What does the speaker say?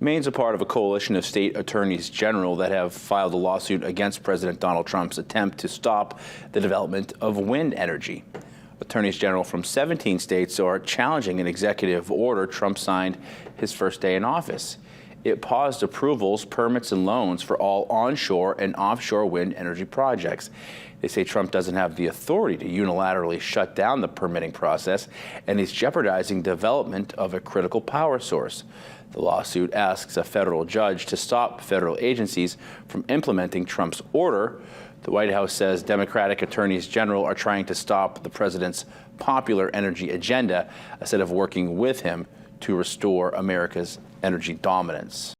Maine's a part of a coalition of state attorneys general that have filed a lawsuit against President Donald Trump's attempt to stop the development of wind energy. Attorneys general from 17 states are challenging an executive order Trump signed his first day in office. It paused approvals, permits, and loans for all onshore and offshore wind energy projects. They say Trump doesn't have the authority to unilaterally shut down the permitting process, and he's jeopardizing development of a critical power source. The lawsuit asks a federal judge to stop federal agencies from implementing Trump's order. The White House says Democratic attorneys general are trying to stop the president's popular energy agenda instead of working with him to restore America's energy dominance.